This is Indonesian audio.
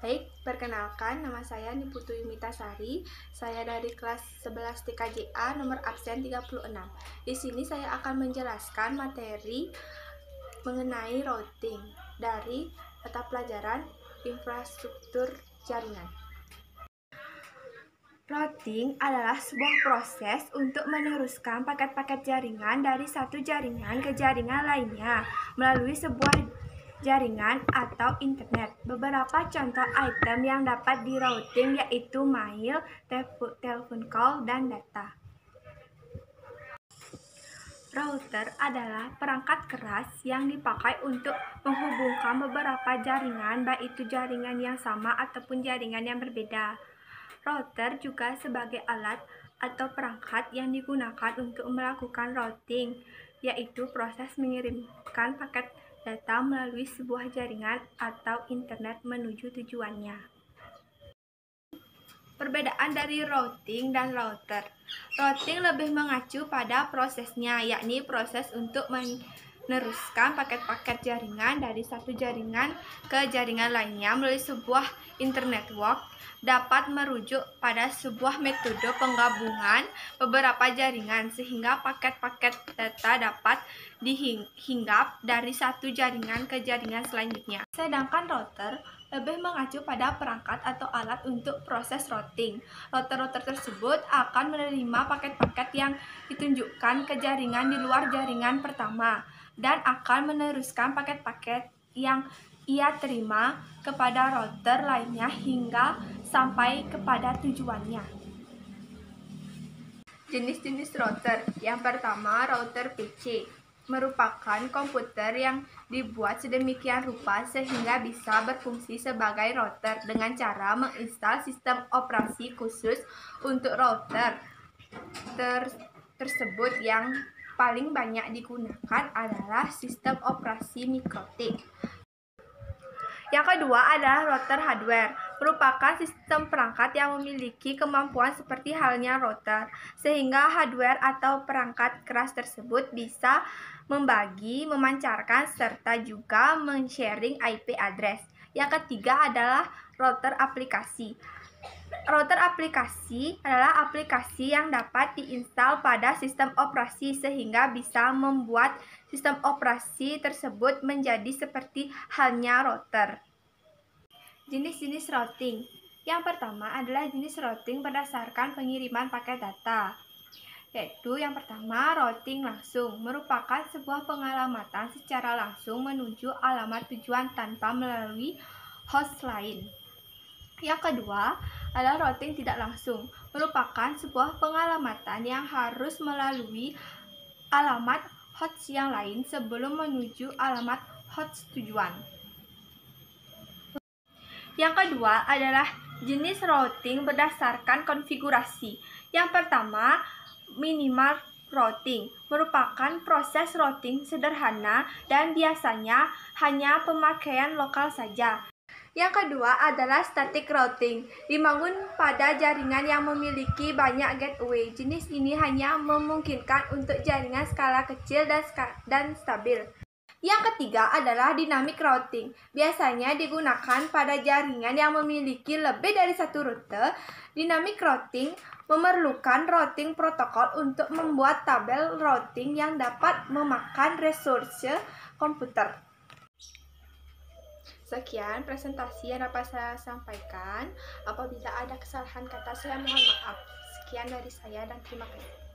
Baik, perkenalkan nama saya Niputu Yumitasari. Saya dari kelas 11 TKJA nomor absen 36. Di sini saya akan menjelaskan materi mengenai routing dari mata pelajaran infrastruktur jaringan. Routing adalah sebuah proses untuk meneruskan paket-paket jaringan dari satu jaringan ke jaringan lainnya melalui sebuah jaringan atau internet. Beberapa contoh item yang dapat di routing yaitu mail, telepon call, dan data. Router adalah perangkat keras yang dipakai untuk menghubungkan beberapa jaringan, baik itu jaringan yang sama ataupun jaringan yang berbeda. Router juga sebagai alat atau perangkat yang digunakan untuk melakukan routing, yaitu proses mengirimkan paket data melalui sebuah jaringan atau internet menuju tujuannya. Perbedaan dari routing dan router. Routing lebih mengacu pada prosesnya, yakni proses untuk meneruskan paket-paket jaringan dari satu jaringan ke jaringan lainnya melalui sebuah internetwork, dapat merujuk pada sebuah metode penggabungan beberapa jaringan sehingga paket-paket data dapat dihinggap dari satu jaringan ke jaringan selanjutnya. Sedangkan router lebih mengacu pada perangkat atau alat untuk proses routing. Router-router tersebut akan menerima paket-paket yang ditunjukkan ke jaringan di luar jaringan pertama dan akan meneruskan paket-paket yang ia terima kepada router lainnya hingga sampai kepada tujuannya. Jenis-jenis router. Yang pertama, router PC. Merupakan komputer yang dibuat sedemikian rupa sehingga bisa berfungsi sebagai router dengan cara menginstal sistem operasi khusus untuk router tersebut. Yang paling banyak digunakan adalah sistem operasi Mikrotik. Yang kedua adalah router hardware, merupakan sistem perangkat yang memiliki kemampuan seperti halnya router, sehingga hardware atau perangkat keras tersebut bisa membagi, memancarkan, serta juga men-sharing IP address. Yang ketiga adalah router aplikasi. Router aplikasi adalah aplikasi yang dapat diinstal pada sistem operasi sehingga bisa membuat sistem operasi tersebut menjadi seperti halnya router. Jenis-jenis routing. Yang pertama adalah jenis routing berdasarkan pengiriman paket data. Yaitu yang pertama, routing langsung, merupakan sebuah pengalamatan secara langsung menuju alamat tujuan tanpa melalui host lain. Yang kedua adalah routing tidak langsung, merupakan sebuah pengalamatan yang harus melalui alamat host yang lain sebelum menuju alamat host tujuan. Yang kedua adalah jenis routing berdasarkan konfigurasi. Yang pertama, minimal routing, merupakan proses routing sederhana dan biasanya hanya pemakaian lokal saja. Yang kedua adalah static routing, dibangun pada jaringan yang memiliki banyak gateway. Jenis ini hanya memungkinkan untuk jaringan skala kecil dan stabil. Yang ketiga adalah dynamic routing, biasanya digunakan pada jaringan yang memiliki lebih dari satu rute. Dynamic routing memerlukan routing protokol untuk membuat tabel routing yang dapat memakan resource komputer. Sekian presentasi yang dapat saya sampaikan. Apabila ada kesalahan kata, saya mohon maaf. Sekian dari saya dan terima kasih.